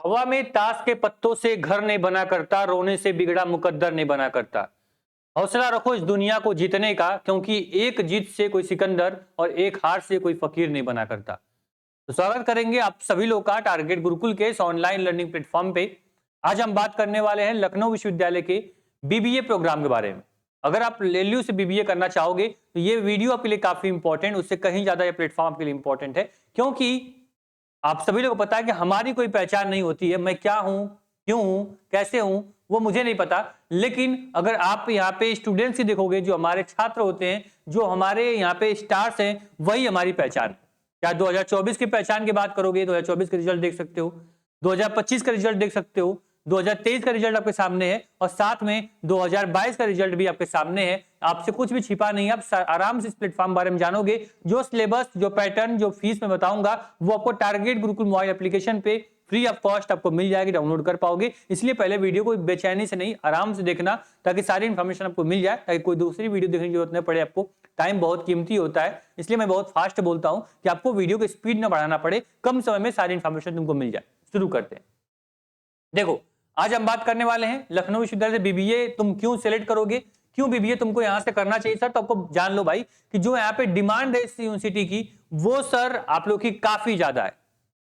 हवा में ताश के पत्तों से घर नहीं बना करता, रोने से बिगड़ा मुकद्दर नहीं बना करता। हौसला रखो इस दुनिया को जीतने का, क्योंकि एक जीत से कोई सिकंदर और एक हार से कोई फकीर नहीं बना करता। तो स्वागत करेंगे आप सभी लोग का टारगेट गुरुकुल के इस ऑनलाइन लर्निंग प्लेटफॉर्म पे। आज हम बात करने वाले हैं लखनऊ विश्वविद्यालय के बीबीए प्रोग्राम के बारे में। अगर आप एलयू से बीबीए करना चाहोगे तो ये वीडियो आपके लिए काफी इंपॉर्टेंट, उससे कहीं ज्यादा ये प्लेटफॉर्म आपके लिए इंपॉर्टेंट है, क्योंकि आप सभी लोगों को पता है कि हमारी कोई पहचान नहीं होती है। मैं क्या हूं, क्यों हूं, कैसे हूं, वो मुझे नहीं पता। लेकिन अगर आप यहाँ पे स्टूडेंट्स ही देखोगे, जो हमारे छात्र होते हैं, जो हमारे यहाँ पे स्टार्स हैं, वही हमारी पहचान है। क्या 2024 की पहचान की बात करोगे, 2024 का रिजल्ट देख सकते हो, 2025 का रिजल्ट देख सकते हो, 2023 का रिजल्ट आपके सामने है, और साथ में 2022 का रिजल्ट भी आपके सामने है। आपसे कुछ भी छिपा नहीं है, आप आराम से इस प्लेटफॉर्म बारे में जानोगे। जो सिलेबस, जो पैटर्न, जो फीस मैं बताऊंगा, वो आपको टारगेट गुरुकुल मोबाइल एप्लीकेशन पे फ्री ऑफ कॉस्ट आपको मिल जाएगी, डाउनलोड कर पाओगे। इसलिए पहले वीडियो को बेचैनी से नहीं, आराम से देखना, ताकि सारी इंफॉर्मेशन आपको मिल जाए, ताकि कोई दूसरी वीडियो देखने की जरूरत नहीं पड़े आपको। टाइम बहुत कीमती होता है, इसलिए मैं बहुत फास्ट बोलता हूं कि आपको वीडियो की स्पीड ना बढ़ाना पड़े, कम समय में सारी इंफॉर्मेशन तुमको मिल जाए। शुरू करते हैं। देखो, आज हम बात करने वाले हैं लखनऊ विश्वविद्यालय से बीबीए तुम क्यों सिलेक्ट करोगे, क्यों बीबीए तुमको यहां से करना चाहिए। सर, तो आपको जान लो भाई कि जो यहाँ पे डिमांड है इस यूनिवर्सिटी की, वो सर आप लोग की काफी ज्यादा है।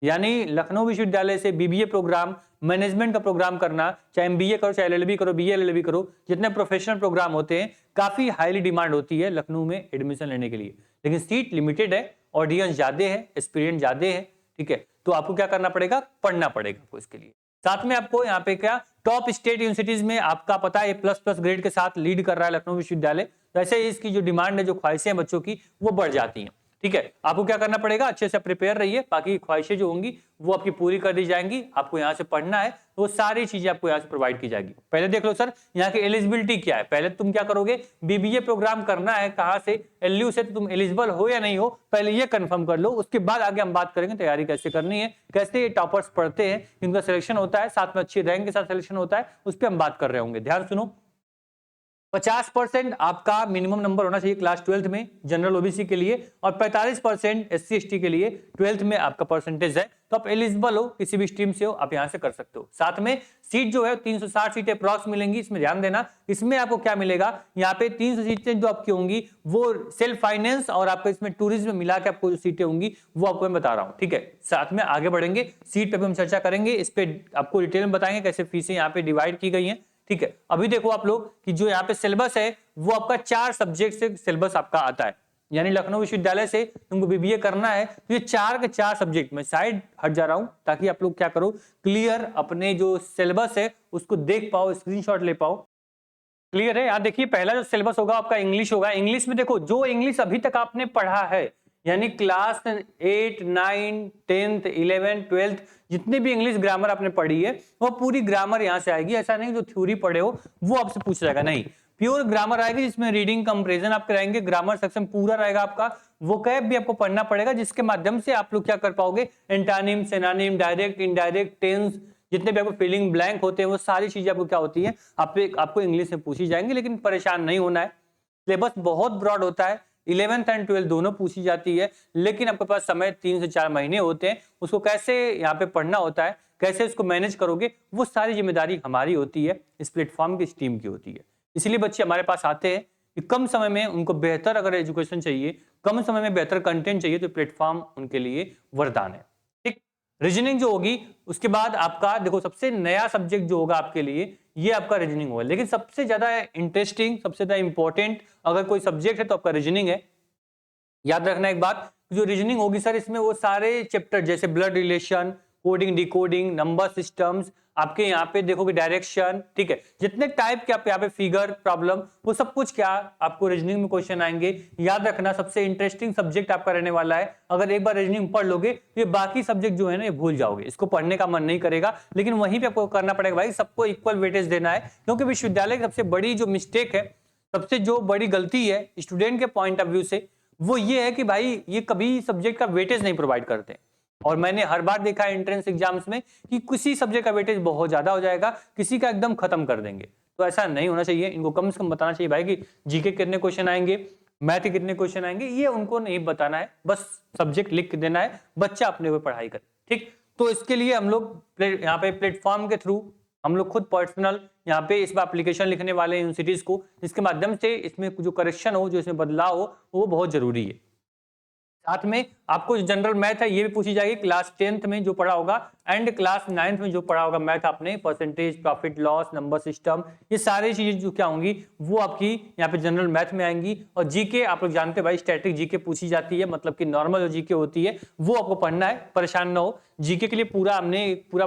यानी लखनऊ विश्वविद्यालय से बीबीए प्रोग्राम, मैनेजमेंट का प्रोग्राम करना, चाहे एमबीए करो, चाहे एलएलबी करो, बीए एलएलबी करो, जितने प्रोफेशनल प्रोग्राम होते हैं, काफी हाईली डिमांड होती है लखनऊ में एडमिशन लेने के लिए। लेकिन सीट लिमिटेड है, ऑडियंस ज्यादा है, एक्सपीरियंस ज्यादा है। ठीक है, तो आपको क्या करना पड़ेगा, पढ़ना पड़ेगा आपको इसके लिए। साथ में आपको यहाँ पे क्या, टॉप स्टेट यूनिवर्सिटीज में आपका पता है प्लस प्लस ग्रेड के साथ लीड कर रहा है लखनऊ विश्वविद्यालय। वैसे ही इसकी जो डिमांड है, जो ख्वाहिशें बच्चों की, वो बढ़ जाती हैं। ठीक है, आपको क्या करना पड़ेगा, अच्छे से प्रिपेयर रहिए, बाकी ख्वाहिशें जो होंगी वो आपकी पूरी कर दी जाएंगी। आपको यहाँ से पढ़ना है तो वो सारी चीजें आपको यहाँ से प्रोवाइड की जाएगी। पहले देख लो सर, यहाँ की एलिजिबिलिटी क्या है। पहले तुम क्या करोगे, बीबीए प्रोग्राम करना है कहाँ से, एलयू से, तो तुम एलिजिबल हो या नहीं हो, पहले ये कंफर्म कर लो। उसके बाद आगे हम बात करेंगे तैयारी कैसे करनी है, कैसे ये टॉपर्स पढ़ते हैं, इनका सिलेक्शन होता है, साथ में अच्छी रैंक के साथ सिलेक्शन होता है, उस पर हम बात कर रहे होंगे। ध्यान सुनो, 50% आपका मिनिमम नंबर होना चाहिए क्लास 12th में जनरल ओबीसी के लिए, और 45% एससी एसटी के लिए 12th में आपका परसेंटेज है। तो आप एलिजिबल हो, किसी भी स्ट्रीम से हो, आप यहां से कर सकते हो। साथ में सीट जो है 360 सीटें अप्रॉक्स मिलेंगी। इसमें ध्यान देना, इसमें आपको क्या मिलेगा, यहाँ पे 300 सीटें जो आपकी होंगी वो सेल्फ फाइनेंस, और आपको इसमें टूरिज्म मिला के आपको जो सीटें होंगी वो आपको मैं बता रहा हूँ। ठीक है, साथ में आगे बढ़ेंगे, सीट पे भी हम चर्चा करेंगे, इस पे आपको डिटेल में बताएंगे कैसे फीसें यहाँ पे डिवाइड की गई हैं। ठीक है, अभी देखो आप लोग कि जो यहाँ पे सिलेबस है वो आपका 4 सब्जेक्ट से सिलेबस आपका आता है। यानी लखनऊ विश्वविद्यालय से तुमको बीबीए करना है तो ये 4 के 4 सब्जेक्ट में साइड हट जा रहा हूं, ताकि आप लोग क्या करो, क्लियर अपने जो सिलेबस है उसको देख पाओ, स्क्रीनशॉट ले पाओ। क्लियर है। यहाँ देखिए, पहला जो सिलेबस होगा आपका इंग्लिश होगा। इंग्लिश में देखो, जो इंग्लिश अभी तक आपने पढ़ा है, यानी क्लास 8, 9, 10th, 11th, 12th, जितने भी इंग्लिश ग्रामर आपने पढ़ी है वो पूरी ग्रामर यहां से आएगी। ऐसा नहीं जो थ्योरी पढ़े हो वो आपसे पूछ जाएगा, नहीं, प्योर ग्रामर आएगी, जिसमें रीडिंग कंपैरिजन आप कराएंगे, ग्रामर सेक्शन पूरा रहेगा आपका। वोकैब भी आपको पढ़ना पड़ेगा, जिसके माध्यम से आप लोग क्या कर पाओगे, एंटानिम, सिनोनिम, डायरेक्ट, इनडायरेक्ट, टेंस, जितने भी आपको फिलिंग ब्लैंक होते हैं वो सारी चीजें आपको क्या होती है, आपको इंग्लिश में पूछी जाएंगी। लेकिन परेशान नहीं होना है, सिलेबस बहुत ब्रॉड होता है, 11th एंड 12th दोनों पूछी जाती है। लेकिन आपके पास समय 3 से 4 महीने होते हैं, उसको कैसे यहाँ पे पढ़ना होता है, कैसे उसको मैनेज करोगे, वो सारी जिम्मेदारी हमारी होती है, इस प्लेटफॉर्म की, इस टीम की होती है। इसलिए बच्चे हमारे पास आते हैं कि कम समय में उनको बेहतर अगर एजुकेशन चाहिए, कम समय में बेहतर कंटेंट चाहिए, तो प्लेटफॉर्म उनके लिए वरदान है। ठीक, रीजनिंग जो होगी उसके बाद आपका देखो, सबसे नया सब्जेक्ट जो होगा आपके लिए ये आपका रीजनिंग होगा। लेकिन सबसे ज्यादा इंटरेस्टिंग, सबसे ज्यादा इंपॉर्टेंट अगर कोई सब्जेक्ट है तो आपका रीजनिंग है। याद रखना एक बात, जो रीजनिंग होगी सर, इसमें वो सारे चैप्टर जैसे blood relation, coding, decoding, number systems, आपके यहाँ पे देखोगे डायरेक्शन, ठीक है, जितने टाइप के आप यहाँ पे फिगर प्रॉब्लम, वो सब कुछ क्या आपको रीजनिंग में क्वेश्चन आएंगे। याद रखना, सबसे इंटरेस्टिंग सब्जेक्ट आपका रहने वाला है। अगर एक बार रीजनिंग पढ़ लोगे तो ये बाकी सब्जेक्ट जो है ना ये भूल जाओगे, इसको पढ़ने का मन नहीं करेगा। लेकिन वहीं पे आपको करना पड़ेगा भाई, सबको इक्वल वेटेज देना है, क्योंकि विश्वविद्यालय की सबसे बड़ी जो मिस्टेक है, सबसे जो बड़ी गलती है स्टूडेंट के पॉइंट ऑफ व्यू से, वो ये है कि भाई ये कभी सब्जेक्ट का वेटेज नहीं प्रोवाइड करते। और मैंने हर बार देखा है एंट्रेंस एग्जाम्स में कि किसी सब्जेक्ट का वेटेज बहुत ज्यादा हो जाएगा, किसी का एकदम खत्म कर देंगे। तो ऐसा नहीं होना चाहिए, इनको कम से कम बताना चाहिए भाई कि जीके कितने क्वेश्चन आएंगे, मैथ के कितने क्वेश्चन आएंगे, ये उनको नहीं बताना है, बस सब्जेक्ट लिख के देना है, बच्चा अपने ऊपर पढ़ाई करे। ठीक, तो इसके लिए हम लोग यहाँ पे प्लेटफॉर्म के थ्रू हम लोग खुद पर्सनल यहाँ पे इस एप्लीकेशन लिखने वाले यूनिवर्सिटीज को, जिसके माध्यम से इसमें जो करेक्शन हो, जो इसमें बदलाव हो, वो बहुत जरूरी है। साथ में आपको जनरल मैथ है ये भी पूछी जाएगी क्लास 10th में जो पढ़ा होगा एंड क्लास 9th में जो पढ़ा होगा मैथ आपने, percentage, profit loss, number system, ये सारी चीजें जो क्या होंगी वो आपकी यहाँ पे जनरल मैथ में आएंगी। और जीके आप लोग जानते हैं भाई, स्टैटिक जीके पूछी जाती है, मतलब कि नॉर्मल जो जीके होती है वो आपको पढ़ना है, परेशान ना हो। जीके के लिए पूरा हमने पूरा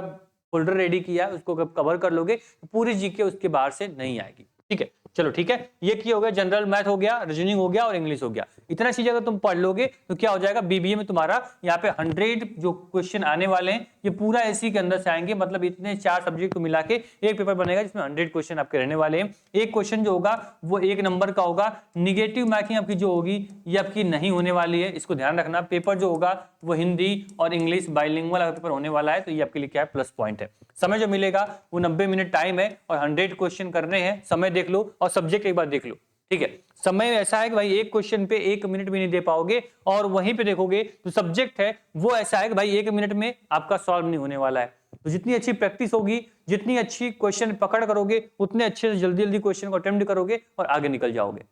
फोल्डर रेडी किया, उसको कवर कर लोगे तो पूरी जीके उसके बाहर से नहीं आएगी। ठीक है, चलो ठीक है, ये क्या हो गया, जनरल मैथ हो गया, रीजनिंग हो गया और इंग्लिश हो गया। इतना चीज अगर तुम पढ़ लोगे तो क्या हो जाएगा, बीबीए में तुम्हारा यहाँ पे 100 जो क्वेश्चन आने वाले हैं ये पूरा इसी के अंदर से आएंगे। मतलब इतने 4 सब्जेक्ट को मिला के एक पेपर बनेगा जिसमें 100 क्वेश्चन आपके रहने वाले हैं। एक क्वेश्चन जो होगा वो 1 नंबर का होगा। निगेटिव मार्किंग आपकी जो होगी ये आपकी नहीं होने वाली है, इसको ध्यान रखना। पेपर जो होगा वो हिंदी और इंग्लिश बाइलिंगुअल पेपर होने वाला है, तो ये आपके लिए क्या है, प्लस पॉइंट है। समय जो मिलेगा वो 90 मिनट टाइम है और 100 क्वेश्चन करने हैं। समय देख लो और सब्जेक्ट एक बार देख लो। ठीक है, समय ऐसा है कि भाई एक क्वेश्चन पे 1 मिनट भी नहीं दे पाओगे, और वहीं पे देखोगे तो सब्जेक्ट है वो ऐसा है कि भाई 1 मिनट में आपका सॉल्व नहीं होने वाला है। तो जितनी अच्छी प्रैक्टिस होगी, जितनी अच्छी क्वेश्चन पकड़ करोगे, उतने अच्छे से जल्दी जल्दी क्वेश्चन को अटेम्प्ट करोगे और आगे निकल जाओगे।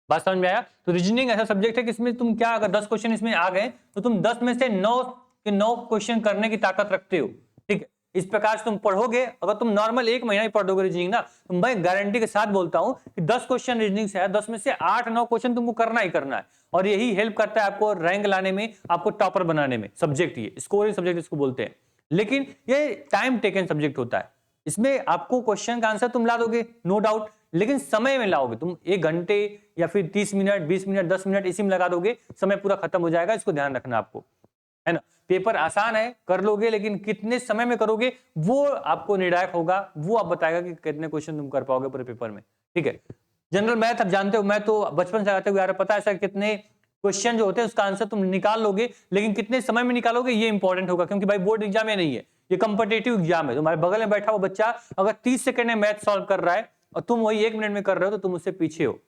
बात समझ में आया? तो रीजनिंग ऐसा सब्जेक्ट है कि इसमें तुम क्या, अगर 10 क्वेश्चन इसमें आ गए तो तुम 10 में से 9 के 9 क्वेश्चन करने की ताकत रखते हो। ठीक है, इस प्रकार से तुम पढ़ोगे। अगर तुम नॉर्मल 1 महीना ही पढ़ दोगे रीजनिंग ना, तो मैं गारंटी के साथ बोलता हूं कि 10 क्वेश्चन रीजनिंग से है, 10 में से 8-9 क्वेश्चन तुमको करना ही करना है। और यही हेल्प करता है आपको रैंक लाने में, आपको टॉपर बनाने में। सब्जेक्ट ये स्कोरिंग सब्जेक्ट इसको बोलते हैं, लेकिन ये टाइम टेकन सब्जेक्ट होता है। इसमें आपको क्वेश्चन का आंसर तुम ला दोगे नो डाउट, लेकिन समय में लाओगे तुम। 1 घंटे या फिर 30 मिनट, 20 मिनट, 10 मिनट इसी में लगा दोगे, समय पूरा खत्म हो जाएगा। इसको ध्यान रखना आपको, है ना। पेपर आसान है, कर लोगे, लेकिन कितने समय में करोगे वो आपको निर्णायक होगा। वो आप बताएगा कि कितने क्वेश्चन तुम कर पाओगे पूरे पेपर में। ठीक है, जनरल मैथ आप जानते हो, मैं तो बचपन से आते हुए यार पता है ऐसा कितने क्वेश्चन जो होते हैं उसका आंसर तुम निकाल लोगे, लेकिन कितने समय में निकालोगे ये इंपॉर्टेंट होगा। क्योंकि भाई बोर्ड एग्जाम ये नहीं है, ये कंपिटेटिव एग्जाम है। तुम्हारे बगल में बैठा हुआ बच्चा अगर 30 सेकंड में मैथ सॉल्व कर रहा है और तुम वही 1 मिनट में कर रहे हो, तो तुम उससे पीछे हो।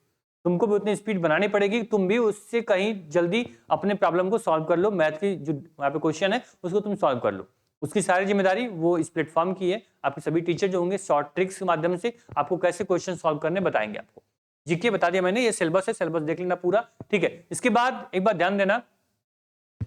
तुमको भी उतनी स्पीड बनानी पड़ेगी, तुम भी उससे कहीं जल्दी अपने प्रॉब्लम को सॉल्व कर लो। मैथ की जो वहां पे क्वेश्चन है उसको तुम सॉल्व कर लो। उसकी सारी जिम्मेदारी वो इस प्लेटफॉर्म की है। आपके सभी टीचर जो होंगे शॉर्ट ट्रिक्स के माध्यम से आपको कैसे क्वेश्चन सॉल्व करने बताएंगे। आपको जीके बता दिया मैंने, ये सिलेबस है, सिलेबस देख लेना पूरा। ठीक है, इसके बाद एक बात ध्यान देना,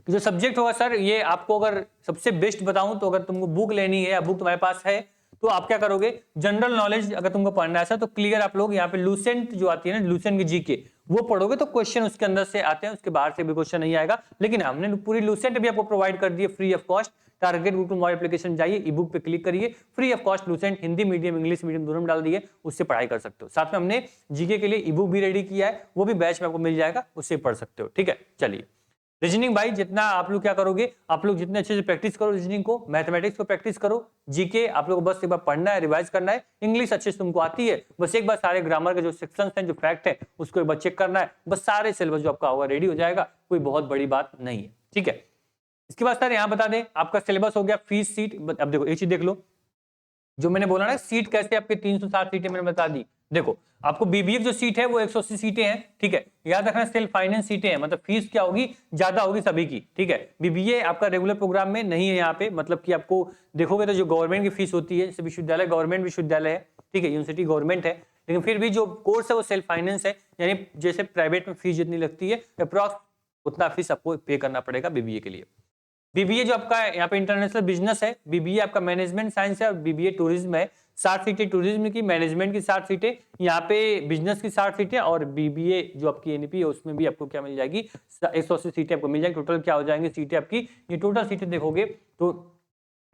जो सब्जेक्ट होगा सर, ये आपको अगर सबसे बेस्ट बताऊं तो अगर तुमको बुक लेनी है या बुक तुम्हारे पास है तो आप क्या करोगे, जनरल नॉलेज अगर तुमको पढ़ना है तो क्लियर आप लोग यहाँ पे लूसेंट जो आती है ना, लूसेंट की जीके, वो पढ़ोगे तो क्वेश्चन उसके अंदर से आते हैं, उसके बाहर से भी क्वेश्चन नहीं आएगा। लेकिन हमने पूरी लूसेंट भी आपको प्रोवाइड कर दी है free of cost. Target book mobile application जाइए, ई बुक पे क्लिक करिए, free of cost Lucent Hindi medium English medium दोनों में डाल दिए, उससे पढ़ाई कर सकते हो। साथ में हमने जीके के लिए ई बुक भी रेडी किया है, वो भी बैच में आपको मिल जाएगा, उससे पढ़ सकते हो। ठीक है, चलिए रीजनिंग भाई जितना आप लोग क्या करोगे, आप लोग जितने अच्छे से प्रैक्टिस करो रीजनिंग को, मैथमेटिक्स को प्रैक्टिस करो, जीके आप लोग को बस एक बार पढ़ना है, रिवाइज करना है। इंग्लिश अच्छे से तुमको आती है, बस एक बार सारे ग्रामर के जो सेक्शंस हैं, जो फैक्ट है उसको एक बार चेक करना है, बस सारे सिलेबस जो आपका होगा रेडी हो जाएगा। कोई बहुत बड़ी बात नहीं है। ठीक है, इसके बाद सर यहाँ बता दें, आपका सिलेबस हो गया, फीस, सीट। अब देखो एक चीज देख लो, जो मैंने बोला ना सीट कैसे आपके 360 सीटें मैंने बता दी। देखो आपको बीबीए की जो सीट है वो 180 सीटें हैं। ठीक है, याद रखना सेल्फ फाइनेंस सीटें हैं, मतलब फीस क्या होगी, ज्यादा होगी सभी की। ठीक है, बीबीए आपका रेगुलर प्रोग्राम में नहीं है यहाँ पे, मतलब कि आपको देखोगे तो जो गवर्नमेंट की फीस होती है, जैसे विश्वविद्यालय गवर्नमेंट विश्वविद्यालय है, ठीक है, यूनिवर्सिटी गवर्नमेंट है, लेकिन फिर भी जो कोर्स है वो सेल्फ फाइनेंस है, यानी जैसे प्राइवेट में फीस जितनी लगती है अप्रॉक्स उतना फीस आपको पे करना पड़ेगा बीबीए के लिए। बीबीए जो आपका यहाँ पे इंटरनेशनल बिजनेस है, बीबीए आपका मैनेजमेंट साइंस है और बीबीए टूरिज्म है। 60 सीटें टूरिज्म की, मैनेजमेंट की 60 सीटें, यहाँ पे बिजनेस की 60 सीटें, और बीबीए जो आपकी एनईपी है उसमें भी आपको क्या मिल जाएगी, 180 सीटें आपको मिल जाएगी। टोटल क्या हो जाएंगे सीटें आपकी, ये टोटल सीटें देखोगे तो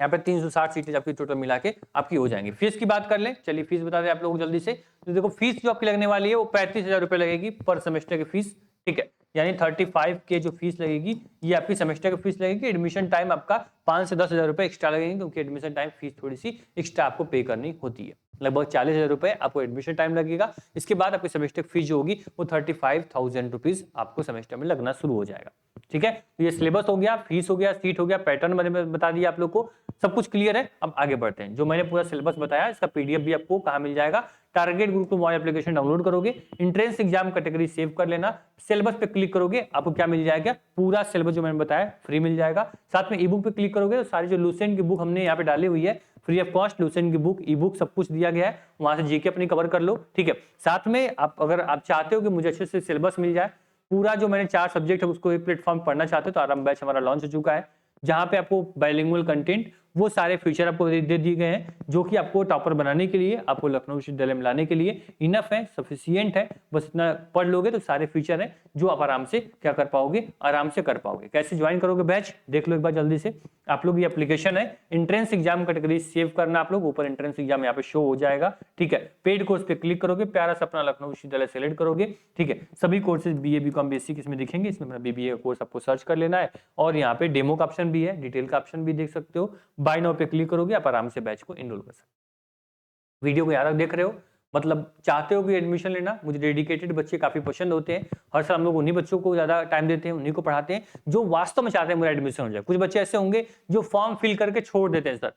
यहाँ पे 360 सीटें आपकी टोटल मिला के आपकी हो जाएंगी। फीस की बात कर लें, चलिए फीस बता दें आप लोगों को जल्दी से। तो देखो फीस जो आपकी लगने वाली है वो 35,000 रुपये लगेगी पर सेमेस्टर की फीस। ठीक है, यानी 35 के जो फीस लगेगी ये आपकी सेमेस्टर की फीस लगेगी। एडमिशन टाइम आपका 5 से 10,000 रुपये एक्स्ट्रा लगेंगे, क्योंकि एडमिशन टाइम फीस थोड़ी सी एक्स्ट्रा आपको पे करनी होती है। लगभग 40,000 रुपये आपको एडमिशन टाइम लगेगा। इसके बाद आपकी सेमेस्टर फीस जो होगी वो 35,000 रुपीज आपको सेमेस्टर में लगना शुरू हो जाएगा। ठीक है, तो ये सिलेबस हो गया, फीस हो गया, सीट हो गया, पैटर्न मैंने बता दिया आप लोग को, सब कुछ क्लियर है। अब आगे बढ़ते हैं। जो मैंने पूरा सिलेबस बताया इसका पीडीएफ भी आपको कहाँ मिल जाएगा, target group mobile application download करोगे, एंट्रेंस एग्जाम कैटेगरी सेव कर लेना, सिलेबस पे क्लिक करोगे, आपको क्या मिल जाएगा, पूरा सिलेबस जो मैंने बताया फ्री मिल जाएगा। साथ में ई बुक पे क्लिक करोगे तो सारी जो लुसेंट की बुक हमने यहाँ पे डाली हुई है फ्री ऑफ कॉस्ट, लुसेंट की बुक, ई बुक सब कुछ दिया गया है, वहां से जीके अपनी कवर कर लो, ठीक है। साथ में आप अगर आप चाहते हो कि मुझे अच्छे से सिलेबस मिल जाए, पूरा जो मैंने 4 सब्जेक्ट है उसको एक प्लेटफॉर्म पढ़ना चाहते हो तो आराम बैच हमारा लॉन्च हो चुका है, जहां पे आपको बाइलिंगुअल कंटेंट वो सारे फीचर आपको दे दिए गए हैं जो कि आपको टॉपर बनाने के लिए, आपको लखनऊ विश्वविद्यालय में लाने के लिए इनफ है, सफिशिएंट है। बस इतना पढ़ लोगे तो सारे फीचर हैं जो आप आराम से क्या कर पाओगे, आराम से कर पाओगे। कैसे ज्वाइन करोगे बैच देख लो एक बार जल्दी से। आप लोग ये एप्लीकेशन है, एंट्रेंस एग्जाम कैटेगरी सेव करना, आप लोग ऊपर एंट्रेंस एग्जाम यहाँ पे शो हो जाएगा, ठीक है। पेड कोर्स पे क्लिक करोगे, प्यारा सा अपना लखनऊ विश्वविद्यालय सेलेक्ट करोगे, ठीक है। सभी कोर्सेज बीए बीकॉम बीएससी इसमें दिखेंगे, इसमें अपना बीबीए का कोर्स आपको सर्च कर लेना है और यहाँ पे डेमो का ऑप्शन भी है, डिटेल का ऑप्शन भी देख सकते हो। बाय नाउ पे क्लिक करोगे, आप आराम से बैच को इनरोल कर सकते हो। वीडियो को यार देख रहे हो, मतलब चाहते हो कि एडमिशन लेना, मुझे डेडिकेटेड बच्चे काफी पसंद होते हैं, हर साल हम लोग उन्हीं बच्चों को ज्यादा टाइम देते हैं, उन्हीं को पढ़ाते हैं जो वास्तव में चाहते हैं मेरा एडमिशन हो जाए। कुछ बच्चे ऐसे होंगे जो फॉर्म फिल करके छोड़ देते हैं, सर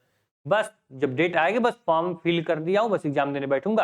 बस जब डेट आएगी बस फॉर्म फिल कर दिया हूं, बस एग्जाम देने बैठूंगा,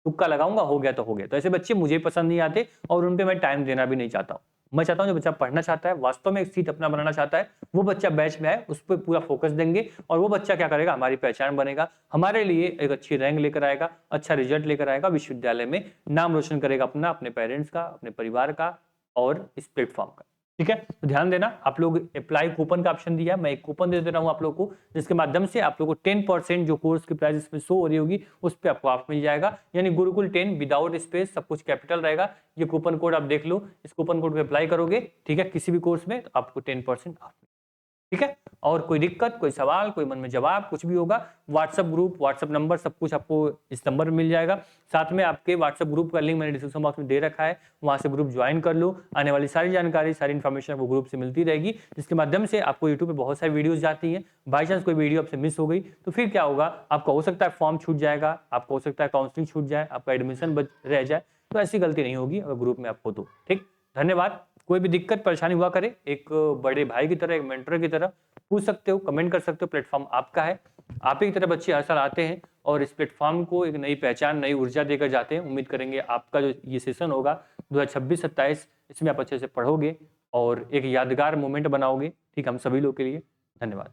तुक्का लगाऊंगा, हो गया तो हो गया। तो ऐसे बच्चे मुझे पसंद नहीं आते और उन पे मैं टाइम देना भी नहीं चाहता हूँ। मैं चाहता हूँ जो बच्चा पढ़ना चाहता है, वास्तव में एक सीट अपना बनाना चाहता है, वो बच्चा बैच में आए, उस पर पूरा फोकस देंगे और वो बच्चा क्या करेगा, हमारी पहचान बनेगा, हमारे लिए एक अच्छी रैंक लेकर आएगा, अच्छा रिजल्ट लेकर आएगा, विश्वविद्यालय में नाम रोशन करेगा अपना, अपने पेरेंट्स का, अपने परिवार का और इस प्लेटफॉर्म का, ठीक है। तो ध्यान देना, आप लोग अप्लाई कूपन का ऑप्शन दिया, मैं एक कूपन दे रहा हूं आप लोग को, जिसके माध्यम से आप लोग को 10% जो कोर्स की प्राइस इसमें शो हो रही होगी उस पर आपको ऑफ मिल जाएगा, यानी गुरुकुल 10 विदाउट स्पेस, सब कुछ कैपिटल रहेगा। ये कूपन कोड आप देख लो, इस कूपन कोड पे अप्लाई करोगे, ठीक है, किसी भी कोर्स में तो आपको 10% ऑफ, ठीक है। और कोई दिक्कत, कोई सवाल, कोई मन में जवाब, कुछ भी होगा, व्हाट्सएप ग्रुप, व्हाट्सएप नंबर सब कुछ आपको इस नंबर में मिल जाएगा। साथ में आपके व्हाट्सएप ग्रुप का लिंक मैंने डिस्क्रिप्शन बॉक्स में दे रखा है, वहां से ग्रुप ज्वाइन कर लो, आने वाली सारी जानकारी, सारी इन्फॉर्मेशन आपको ग्रुप से मिलती रहेगी, जिसके माध्यम से आपको यूट्यूब पे बहुत सारी वीडियोस जाती हैं। बाई चांस कोई वीडियो आपसे मिस हो गई तो फिर क्या होगा, आपका हो सकता है फॉर्म छूट जाएगा, आपको हो सकता है काउंसलिंग छूट जाए, आपका एडमिशन रह जाए, तो ऐसी गलती नहीं होगी अगर ग्रुप में आप हो तो, ठीक। धन्यवाद। कोई भी दिक्कत परेशानी हुआ करे, एक बड़े भाई की तरह, एक मेंटर की तरह पूछ सकते हो, कमेंट कर सकते हो, प्लेटफॉर्म आपका है। आप ही की तरह बच्चे हर साल आते हैं और इस प्लेटफॉर्म को एक नई पहचान, नई ऊर्जा देकर जाते हैं। उम्मीद करेंगे आपका जो ये सेशन होगा 2026-27 इसमें आप अच्छे से पढ़ोगे और एक यादगार मोमेंट बनाओगे, ठीक, हम सभी लोग के लिए। धन्यवाद।